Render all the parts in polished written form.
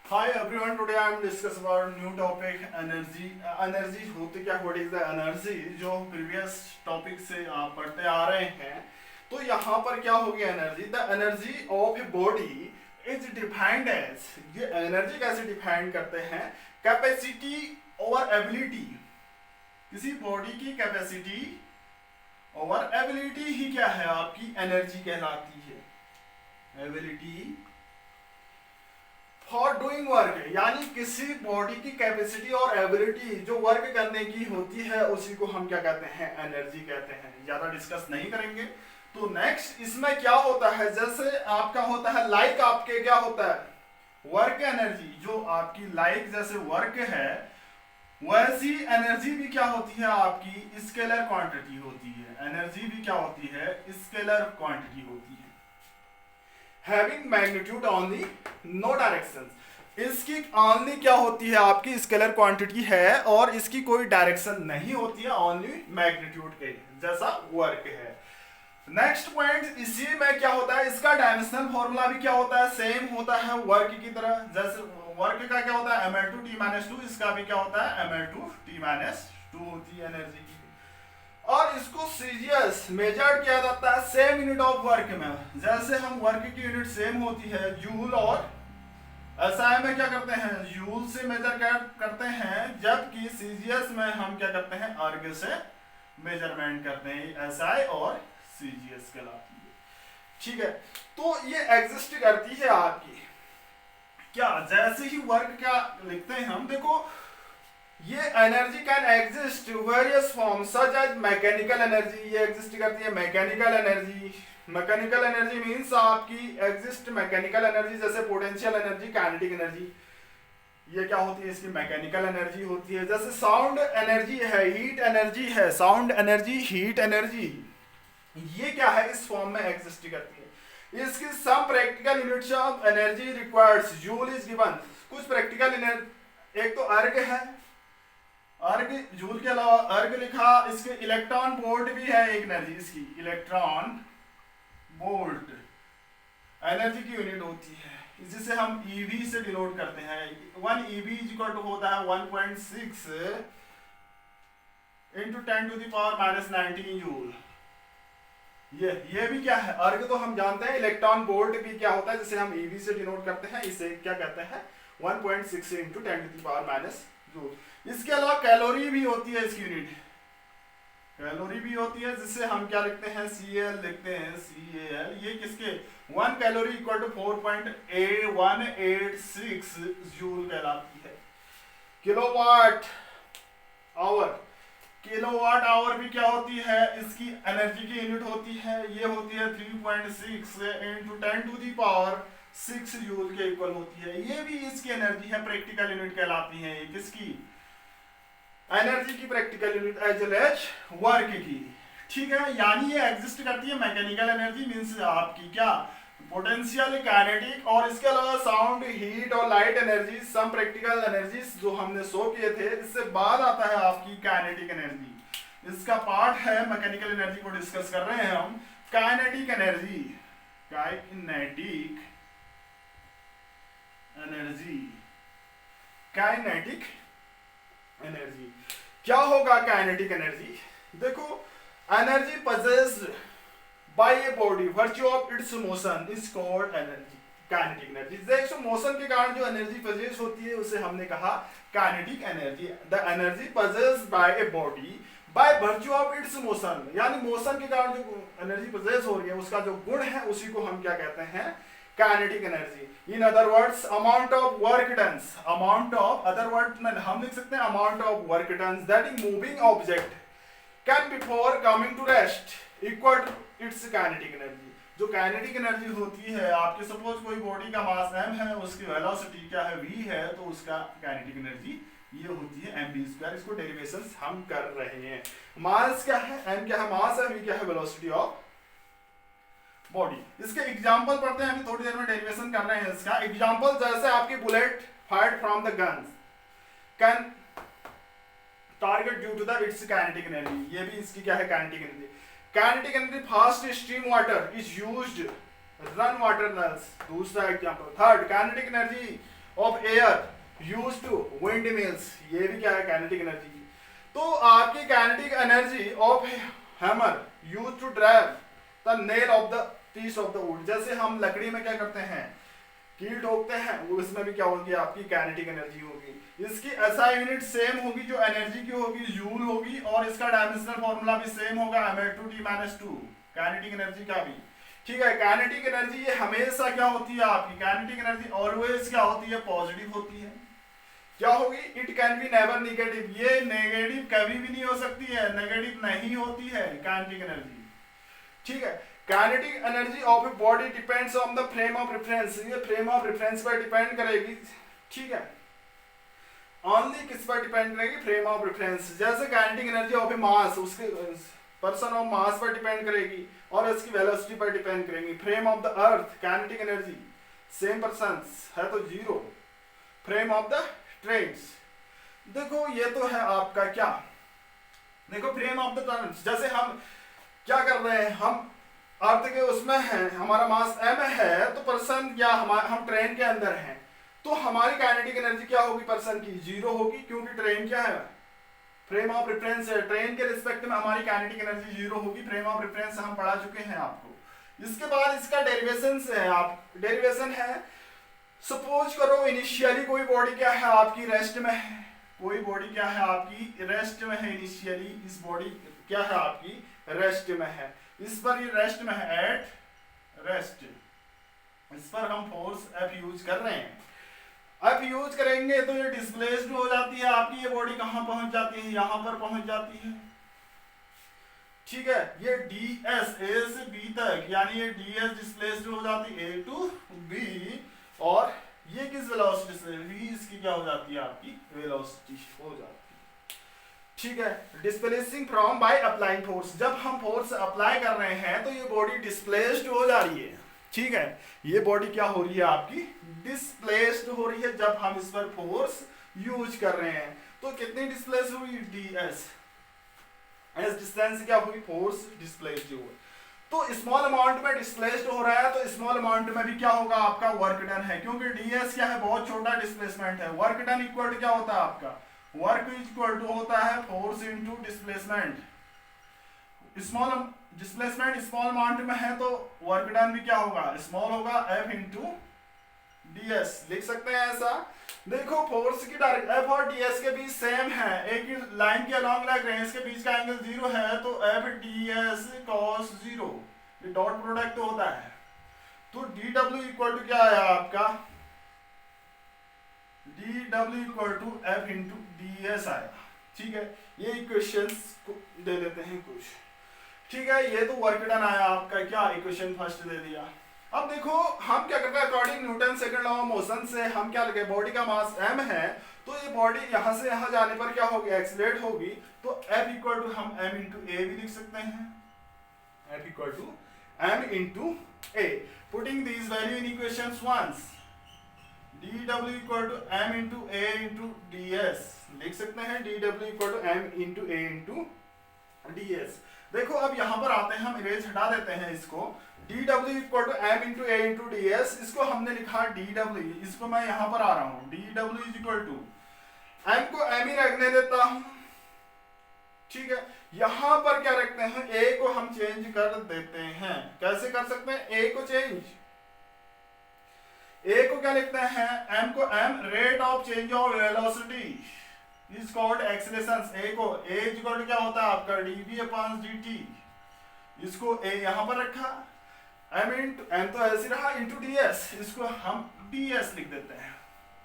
Hi everyone, today I am discuss about new topic energy. Energy होती क्या, what is the energy, जो previous topic से आप पढ़ते आ रहे हैं। तो यहाँ पर क्या हो गया, energy, the energy of a body is defined as, ये एनर्जी कैसे डिफाइन करते हैं, कैपेसिटी और एबिलिटी, किसी बॉडी की कैपेसिटी और एबिलिटी ही क्या है, आपकी एनर्जी कहलाती है। एबिलिटी फॉर डूइंग वर्क, यानी किसी बॉडी की कैपेसिटी और एबिलिटी जो वर्क करने की होती है उसी को हम क्या कहते हैं, एनर्जी कहते हैं। ज्यादा डिस्कस नहीं करेंगे। तो नेक्स्ट इसमें क्या होता है, जैसे आपका होता है लाइक, आपके क्या होता है वर्क एनर्जी, जो आपकी लाइक जैसे वर्क है वैसी एनर्जी भी क्या होती है, आपकी स्केलर क्वांटिटी होती है। एनर्जी भी क्या होती है, स्केलर क्वांटिटी होती है। Having magnitude only, no direction, इसकी ओनली क्या होती है, आपकी स्केलर क्वांटिटी है और इसकी कोई डायरेक्शन नहीं होती है, ओनली मैग्नीट्यूड के जैसा वर्क है। नेक्स्ट पॉइंट, इसी में क्या होता है, इसका डायमेंशनल फॉर्मूला भी क्या होता है, सेम होता है वर्क की तरह। जैसे वर्क का क्या होता है ml2t-2, इसका भी क्या होता है ml2t-2 होती है एनर्जी की। और इसको सीजीएस मेजर किया जाता है सेम यूनिट ऑफ वर्क में। जैसे हम वर्क की यूनिट सेम होती है जूल, और एसआई में क्या करते हैं, जूल से मेजर करते हैं, जबकि सीजीएस में हम क्या करते हैं, अर्ग से मेजरमेंट करते हैं। एसआई और सीजीएस कहलाती है, ठीक है। तो ये एग्जिस्ट करती है आपकी क्या, जैसे ही वर्क क्या लिखते हैं हम, देखो ये energy can exist various form such as mechanical energy, ये एग्जिस्ट करती है mechanical energy. Mechanical energy means आपकी एग्जिस्ट मैकेनिकल एनर्जी, जैसे पोटेंशियल एनर्जी, काइनेटिक एनर्जी, ये क्या होती है, इसकी मैकेनिकल एनर्जी होती है। जैसे साउंड एनर्जी है, हीट एनर्जी है, साउंड एनर्जी, हीट एनर्जी, ये क्या है, इस फॉर्म में एग्जिस्ट करती है। इसकी some practical units of energy requires, joule is given. कुछ प्रैक्टिकल एनर्जी, एक तो अर्ग है, अर्ग जूल के अलावा अर्ग लिखा, इसके इलेक्ट्रॉन वोल्ट भी है एक एनर्जी, इसकी इलेक्ट्रॉन वोल्ट एनर्जी की यूनिट होती है, जिसे हम ईवी से डिनोट करते हैं। 1 ईवी इज इक्वल टू होता है 1.6 इंटू 10⁻⁻19 जूल। ये भी क्या है, अर्ग तो हम जानते हैं, इलेक्ट्रॉन वोल्ट भी क्या होता है, जिसे हम ईवी से डिनोट करते हैं, इसे क्या कहते हैं 1.6 इंटू 10⁻⁻⁻ जूल। इसके अलावा कैलोरी भी होती है, इसकी यूनिट कैलोरी भी होती है, जिससे हम क्या लिखते हैं, CL लिखते हैं, CAL। ये किसके, 1 कैलोरी इक्वल टू 4.186 जूल कहलाती है। किलोवाट आवर, किलोवाट आवर भी क्या होती है, इसकी एनर्जी की यूनिट होती है, ये होती है 3.6 इंटू 10⁻6 जूल के इक्वल होती है। ये भी इसकी एनर्जी है, प्रैक्टिकल यूनिट कहलाती है। ये किसकी, एनर्जी की practical unit as well as work की, ठीक है। यानी ये एग्जिस्ट करती है मैकेनिकल एनर्जी, मींस आपकी क्या पोटेंशियल, काइनेटिक, और इसके अलावा साउंड, हीट और light energy, some practical energies जो हमने शो किए थे। इससे बाद आता है आपकी काइनेटिक एनर्जी, इसका पार्ट है, मैकेनिकल एनर्जी को डिस्कस कर रहे हैं हम। Kinetic energy, kinetic energy, kinetic energy क्या होगा, काइनेटिक एनर्जी, देखो energy possessed by a body virtue of its motion is called energy, kinetic energy. देखो मोशन के कारण जो एनर्जी possess होती है उसे हमने कहा kinetic energy. The energy possessed by a body by virtue of its motion, यानी मोशन के कारण जो एनर्जी possess हो रही है उसका जो गुण है उसी को हम क्या कहते हैं, kinetic energy. In other words amount of work done, amount of, other word में हम लिख सकते हैं amount of work done that is moving object can before coming to rest equal to its kinetic energy. जो kinetic energy होती है आपके, suppose कोई बॉडी का मास m है, उसकी वेलोसिटी क्या है, v है, तो उसका काइनेटिक एनर्जी ये होती है mv²। इसको डेरिवेशंस हम कर रहे हैं। मास क्या है, m क्या है मास है, v क्या है वेलोसिटी ऑफ बॉडी। इसके एग्जांपल पढ़ते हैं, अभी थोड़ी देर में डेरिवेशन कर रहे हैं इसका। एग्जांपल जैसे आपकी bullet fired from the guns can target due to the its kinetic energy, ये भी इसकी क्या है, kinetic energy. Kinetic energy, fast stream water is used run water nulls, दूसरा example. Third, kinetic energy of air use to windmills, ये भी क्या है काइनेटिक एनर्जी। तो आपकी kinetic energy of hammer use to drive the nail of the piece of the wood, जैसे हम लकड़ी में क्या करते हैं कील ठोकते हैं, वो इसमें भी क्या होगी आपकी काइनेटिक एनर्जी होगी। इसकी एसआई यूनिट सेम होगी, जो एनर्जी की होगी जूल होगी, और इसका डायमेंशनल फार्मूला भी सेम होगा mL2T-2 काइनेटिक एनर्जी का भी। ठीक है, काइनेटिक एनर्जी ये हमेशा क्या होती है आपकी, काइनेटिक एनर्जी ऑलवेज क्या होती है, पॉजिटिव होती है। क्या होगी, it can be never negative, ये नेगेटिव कभी भी नहीं हो सकती है, नेगेटिव नहीं होती है काइनेटिक एनर्जी। ठीक है, kinetic energy of a body depends on the frame of reference, ये फ्रेम ऑफ रेफरेंस पर डिपेंड करेगी। ठीक है, ओनली किस पर डिपेंड करेगी, फ्रेम ऑफ रेफरेंस। जैसे काइनेटिक एनर्जी ऑफ ए मास उसके पर्सन ऑफ मास पर डिपेंड करेगी, और इसकी वेलोसिटी पर डिपेंड करेगी। Frame of the earth kinetic energy same person है तो zero. Frame of the trains, देखो ये तो है आपका क्या, देखो फ्रेम ऑफ द ट्रेन्स, जैसे हम क्या कर रहे हैं, हम अर्थ के उसमें है, हमारा मास m है, तो पर्सन या हम ट्रेन के अंदर हैं, तो हमारी काइनेटिक एनर्जी क्या होगी पर्सन की, जीरो होगी, क्योंकि ट्रेन क्या है, फ्रेम ऑफ रेफरेंस है, ट्रेन के रिस्पेक्ट में हमारी काइनेटिक एनर्जी जीरो होगी। फ्रेम ऑफ रेफरेंस हम पढ़ा चुके हैं आपको। इसके बाद इसका डेरिवेशन है, आप डेरिवेशन है, सपोज करो इनिशियली कोई बॉडी क्या है आपकी रेस्ट में है, कोई बॉडी क्या है आपकी रेस्ट में है, इनिशियली इस बॉडी क्या है आपकी रेस्ट में है, इस पर ये रेस्ट में है, एट रेस्ट, इस पर हम फोर्स F यूज कर रहे हैं। F यूज करेंगे तो ये डिस्प्लेस्ड हो जाती है आपकी, ये बॉडी कहां पहुंच जाती है, यहां पर पहुंच जाती है। ठीक है, ये ds A से B तक, यानी ये ds डिस्प्लेस्ड हो जाती है A टू B, और ये किस वेलोसिटी से, v इसकी क्या हो जाती है आपकी वेलोसिटी हो जाती है। ठीक है, displacing from by applying force, जब हम फोर्स अप्लाई कर रहे हैं तो ये बॉडी डिस्प्लेस्ड हो जा रही है। ठीक है, ये बॉडी क्या हो रही है आपकी डिस्प्लेस्ड हो रही है जब हम इस पर फोर्स यूज कर रहे हैं। तो कितनी डिस्प्लेस हुई, ds, एस डिस्टेंस क्या हुई, फोर्स डिस्प्लेस्ड हुई। तो स्मॉल अमाउंट में डिस्प्लेस्ड हो रहा है, तो स्मॉल अमाउंट में भी क्या होगा आपका वर्क डन है, क्योंकि ds क्या है बहुत छोटा डिस्प्लेसमेंट है। वर्क डन इक्वल टू क्या होता है आपका, वर्क इक्वल टू होता है force into displacement. Small displacement small amount में है तो वर्क डन भी क्या होगा, स्मॉल होगा, F इंटू ds लिख सकते हैं ऐसा। देखो फोर्स की डायरेक्ट F और ds के बीच सेम है, एक ही लाइन के अलॉन्ग लग रहे हैं, इसके बीच का एंगल जीरो है, तो F ds cos जीरो, ये डॉट प्रोडक्ट होता है। तो dw इक्वल टू क्या है आपका, dw equal to F into ds आएगा। ठीक है, ये इक्वेशंस को दे देते हैं कुछ। ठीक है, ये तो वर्क डन आया आपका, क्या इक्वेशन फर्स्ट दे दिया। अब देखो हम क्या करते हैं, according Newton second law of motion से हम क्या लगे, बॉडी का मास m है, तो ये बॉडी यहां से यहां जाने पर क्या होगी, एक्सीलरेट होगी, तो F इक्वल टू हम m इंटू a भी लिख सकते हैं, F equal to m into a। Putting this value in equations once, dw equal to m into a into ds लिख सकते हैं, dw equal to m into a into ds। देखो अब यहां पर आते हैं, हम इरेज हटा देते हैं इसको, dw equal to m into a into ds, इसको हमने लिखा dw, इसको मैं यहां पर आ रहा हूं, dw is equal to m को m ही रखने देता हूं। ठीक है, यहां पर क्या रखते हैं, a को हम चेंज कर देते हैं, कैसे कर सकते हैं a को चेंज, a को क्या लिखते हैं, m को m rate of change of velocity is called acceleration. a को a इज इक्वल टू क्या होता है आपका dv अपॉन dt, इसको a यहां पर रखा, m इंटू m तो ऐसे रहा इंटू ds, इसको हम ds लिख देते हैं।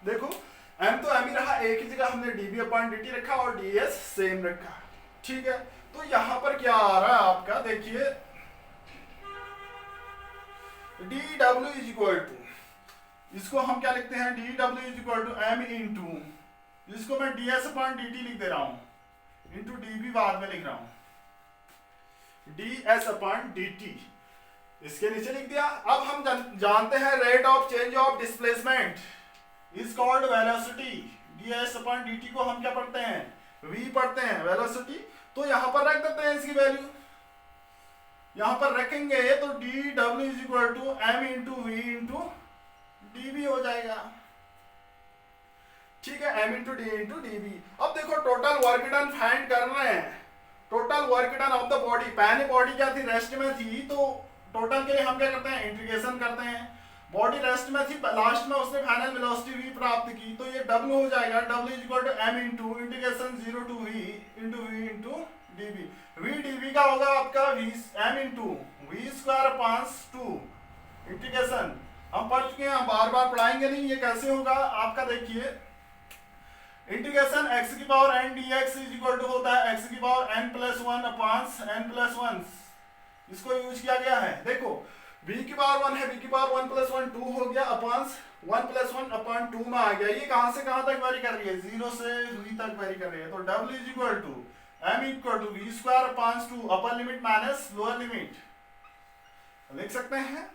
देखो m तो m ही रहा, a की जगह हमने dv अपॉन dt रखा और ds सेम रखा। ठीक है, तो यहां पर क्या आ रहा है आपका, देखिए dw इज इक्वल टू, इसको हम क्या लिखते हैं, dw is equal to m into, इसको मैं ds अपॉन dt लिख दे रहा हूं, इंटू dv बाद में लिख रहा हूं, ds अपॉन dt इसके नीचे लिख दिया। अब हम जानते हैं rate of change of displacement is called velocity, ds upon dt को हम क्या पढ़ते हैं, v पढ़ते हैं वेलोसिटी। तो यहां पर रख देते हैं इसकी वैल्यू, यहां पर रखेंगे तो dw is equal to m into v into dv हो जाएगा। ठीक है, m into D into D B. अब देखो टोटल वर्क डन फाइंड कर रहे हैं, total work done of the body. पहले बॉडी क्या थी, रेस्ट में थी, तो टोटल के लिए हम क्या करते हैं, इंटीग्रेशन करते हैं। बॉडी रेस्ट में थी, लास्ट में उसने फाइनल वेलोसिटी v प्राप्त की, तो ये w हो जाएगा, w is equal to m into integration 0 to v into dv। v dv का होगा आपका v m into v square upon 2 integration. हम पढ़ चुके हैं, हम बार बार पढ़ाएंगे नहीं, ये कैसे होगा आपका देखिए। इंटीग्रेशन x की power n dx is equal to होता है x की power n plus 1 upon n plus 1। इसको यूज किया गया है। देखो v की पावर 1 है, v की पावर 1 प्लस 1 2 हो गया अपॉन 1 प्लस 1 अपॉन 2 में आ गया। ये कहां से कहां तक वेरी कर रही है, 0 से v तक वेरी कर रही है। तो w is equal to m equal to v square upon 2 upper limit minus lower limit. लिख सकते हैं,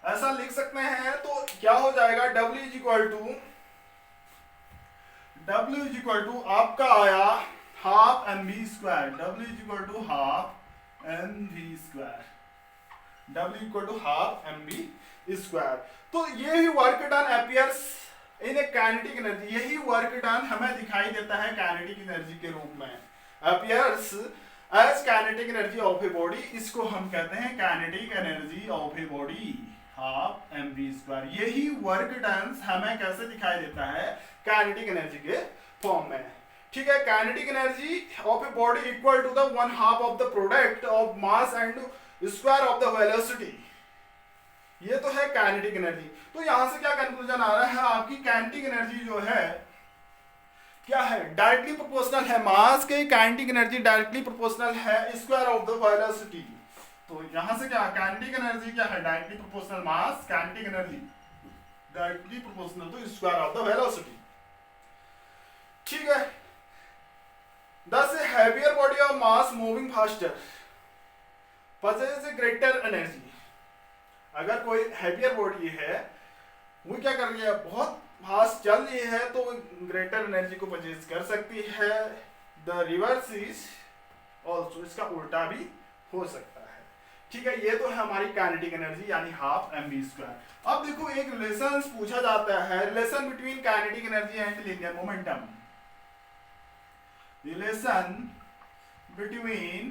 ऐसा लिख सकते हैं। तो क्या हो जाएगा, w इज इक्वल टू आपका आया half M V square, w is equal to half M V square, w equal to half M V square. तो ये ही work done appears in a kinetic energy, यही वर्क डन हमें दिखाई देता है काइनेटिक एनर्जी के रूप में, appears as kinetic energy of a body. इसको हम कहते हैं kinetic energy of a body, half M V square. यही वर्क डन हमें कैसे दिखाई देता है, काइनेटिक एनर्जी के फॉर्म में। ठीक है, kinetic energy of a body equal to the 1/2 of the product of mass and square of the velocity. ये तो है काइनेटिक एनर्जी। तो यहां से क्या कंक्लूजन आ रहा है, आपकी काइनेटिक एनर्जी जो है क्या है, डायरेक्टली प्रोपोर्शनल है मास के, काइनेटिक एनर्जी डायरेक्टली प्रोपोर्शनल है स्क्वायर ऑफ द वेलोसिटी। तो यहां से क्या, काइनेटिक एनर्जी क्या है, directly proportional mass, kinetic energy directly proportional to square of the velocity. ठीक है, thus a heavier body of mass moving faster possesses a greater energy। अगर कोई heavier body है, वो क्या कर रही है, बहुत फास्ट चल रही है, तो ग्रेटर एनर्जी को possess कर सकती है। the reverse is also, इसका उल्टा भी हो सकता है। ठीक है, ये तो है हमारी काइनेटिक एनर्जी यानी हाफ एम वी स्क्वायर। अब देखो एक रिलेशन पूछा जाता है, relation between kinetic energy and linear momentum. Relation between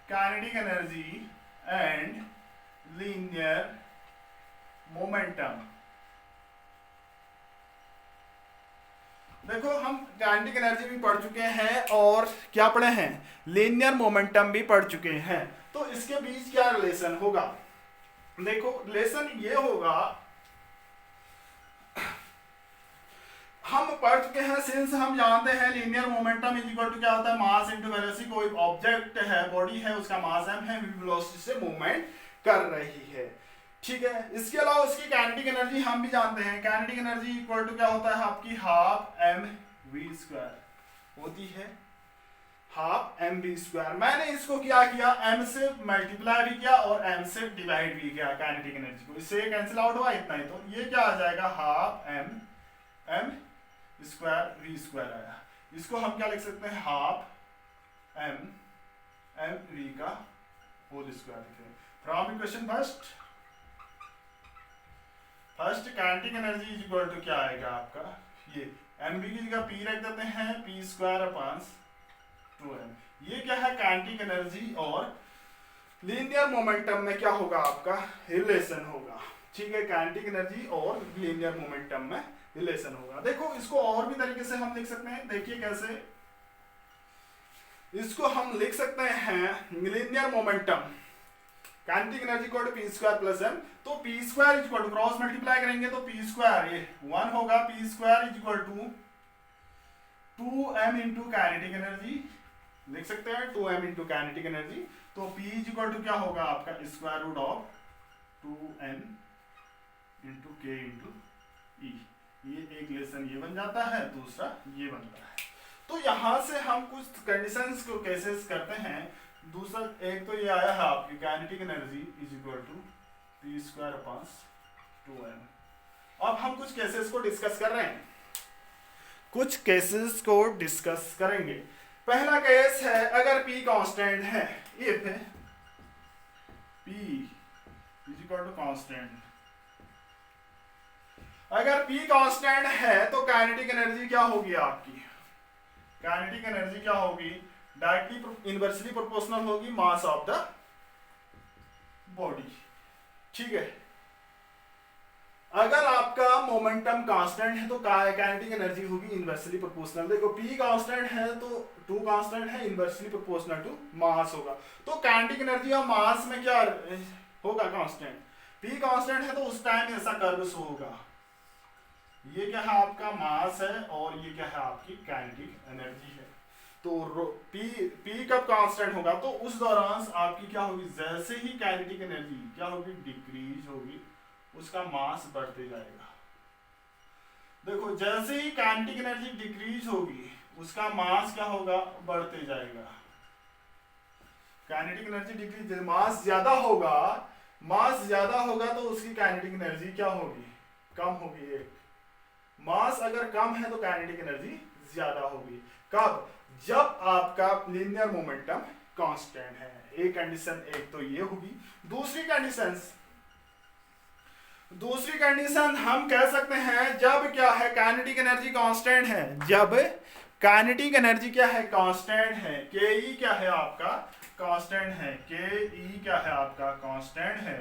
kinetic energy and linear momentum। देखो हम काइनेटिक एनर्जी भी पढ़ चुके हैं और क्या पढ़े हैं, लीनियर मोमेंटम भी पढ़ चुके हैं। तो इसके बीच क्या रिलेशन होगा, देखो रिलेशन ये होगा, हम पढ़ चुके हैं, सिंस हम जानते हैं linear momentum is equal to क्या होता है, मास इनटू वेलोसिटी। कोई ऑब्जेक्ट है, बॉडी है, उसका मास m है, वेलोसिटी से मूवमेंट कर रही है। ठीक है, इसके अलावा उसकी काइनेटिक एनर्जी हम भी जानते हैं, काइनेटिक एनर्जी इक्वल टू क्या होता है, आपकी हाफ एम वी स्क्वायर होती है, हाफ एम वी स्क्वायर। मैंने इसको क्या किया, m से मल्टीप्लाई भी किया और m से डिवाइड भी किया काइनेटिक एनर्जी को, इससे कैंसिल आउट हुआ इतना ही। तो ये क्या आ जाएगा, half M square V square आया। इसको हम क्या लिख सकते हैं, हाफ एम वी का होल स्क्वायर लिख रहे हैं। From equation first kinetic energy is equal to क्या आएगा आपका, ये एम वी की जगह पी रख देते हैं, पी स्क्वायर अपॉन 2m। ये क्या है, काइनेटिक एनर्जी और लीनियर मोमेंटम में क्या होगा, आपका रिलेशन होगा। ठीक है, काइनेटिक एनर्जी और लीनियर मोमेंटम में रिलेशन होगा। देखो इसको और भी तरीके से हम लिख सकते हैं, देखिए कैसे, इसको हम लिख सकते हैं linear momentum kinetic energy equal to P square plus M. तो P square is equal to cross multiply करेंगे तो पी स्क्वायर ये 1 होगा, P square is equal to 2m into kinetic energy लिख सकते हैं, 2m इंटू काइनेटिक एनर्जी। तो p is equal to क्या होगा आपका, square root of 2m into k into e। ये एक रिलेशन ये बन जाता है, दूसरा ये बनता है। तो यहां से हम कुछ कंडीशंस को केसेस करते हैं। दूसरा एक तो ये आया है आपकी kinetic energy is equal to P square upon 2m। अब हम कुछ केसेस को डिस्कस कर रहे हैं, कुछ केसेस को डिस्कस करेंगे। पहला केस है, अगर p कांस्टेंट है, if p is equal to constant, अगर P कांस्टेंट है तो काइनेटिक एनर्जी क्या होगी आपकी? काइनेटिक एनर्जी क्या होगी? डायरेक्टली इनवर्सली प्रोपोर्शनल होगी मास ऑफ द बॉडी। ठीक है, अगर आपका मोमेंटम कांस्टेंट है तो काइनेटिक एनर्जी होगी इनवर्सली प्रोपोर्शनल। देखो P कांस्टेंट है तो 2 कांस्टेंट है, इनवर्सली प्रोपोर्शनल टू मास होगा, तो काइनेटिक एनर्जी और मास में क्या होगा? कांस्टेंट। P कांस्टेंट है तो उस टाइम ऐसा कर्व शो होगा। ये क्या है? आपका मास है और ये क्या है? आपकी काइनेटिक एनर्जी है। तो P कब कांस्टेंट होगा? तो उस दौरान आपकी क्या होगी? जैसे ही काइनेटिक एनर्जी क्या होगी? डिक्रीज होगी, उसका मास बढ़ते जाएगा। देखो, जैसे ही काइनेटिक एनर्जी डिक्रीज होगी उसका मास क्या होगा? बढ़ते जाएगा। काइनेटिक एनर्जी डिक्रीज, मास ज्यादा होगा, मास ज्यादा होगा तो उसकी काइनेटिक एनर्जी क्या होगी? कम होगी। एक मास अगर कम है तो काइनेटिक एनर्जी ज्यादा होगी। कब? जब आपका लीनियर मोमेंटम कांस्टेंट है। एक कंडीशन, एक तो ये होगी। दूसरी कंडीशन हम कह सकते हैं जब क्या है? काइनेटिक एनर्जी कांस्टेंट है। जब काइनेटिक एनर्जी क्या है? कांस्टेंट है। के ई क्या है आपका? कांस्टेंट है। के ई क्या है आपका? कांस्टेंट है।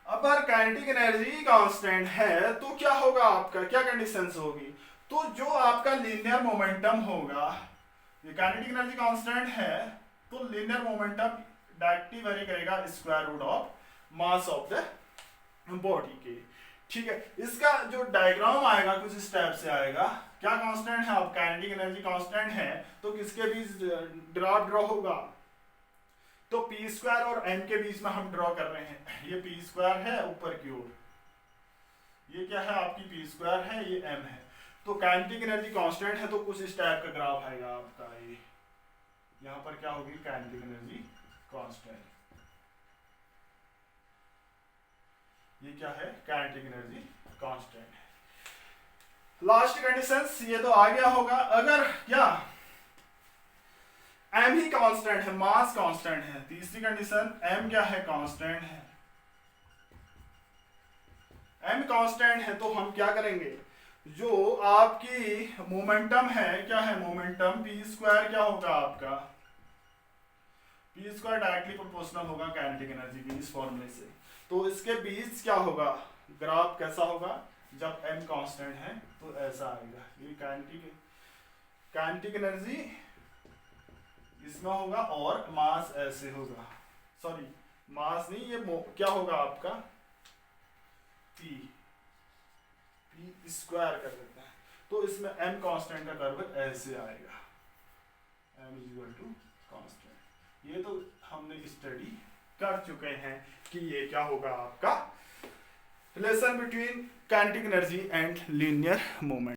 अगर काइनेटिक एनर्जी कांस्टेंट है तो क्या होगा आपका? क्या कंडीशंस होगी? तो जो आपका लीनियर मोमेंटम होगा, ये काइनेटिक एनर्जी कांस्टेंट है तो लीनियर मोमेंटम डायरेक्टली वेरी करेगा square root of mass of the body के। ठीक है, इसका जो डायग्राम आएगा कुछ इस टाइप से आएगा। क्या कांस्टेंट है? अब काइनेटिक एनर्जी कांस्टेंट है तो किसके बीच ग्राफ ड्रॉ होगा? तो पी स्क्वायर और एम के बीच में हम ड्रॉ कर रहे हैं। ये पी स्क्वायर है ऊपर की ओर, ये क्या है? आपकी पी स्क्वायर है, ये एम है। तो काइनेटिक एनर्जी कांस्टेंट है तो कुछ इस टाइप का ग्राफ आएगा आपका। ये यहां पर क्या होगी? Kinetic energy constant. ये क्या है? Kinetic energy constant. Last conditions ये तो आ गया होगा। अगर क्या एम ही कांस्टेंट है, मास कांस्टेंट है। तीसरी कंडीशन, एम क्या है? कांस्टेंट है। एम कांस्टेंट है तो हम क्या करेंगे? जो आपकी मोमेंटम है, क्या है? मोमेंटम पी स्क्वायर क्या होगा आपका? पी स्क्वायर डायरेक्टली प्रोपोर्शनल होगा काइनेटिक एनर्जी की, इस फॉर्मूले से। तो इसके बीच क्या होगा? ग्राफ कैसा होगा? जब m कांस्टेंट है तो ऐसा आएगा। ये काइनेटिक एनर्जी इसमें होगा और मास ऐसे होगा। सॉरी, मास नहीं, ये क्या होगा आपका? p स्क्वायर कर देते हैं तो इसमें m कांस्टेंट का कर्व ऐसे आएगा। m equal to constant. ये तो हमने स्टडी कर चुके हैं कि ये क्या होगा आपका? Relation between kinetic energy and linear moment.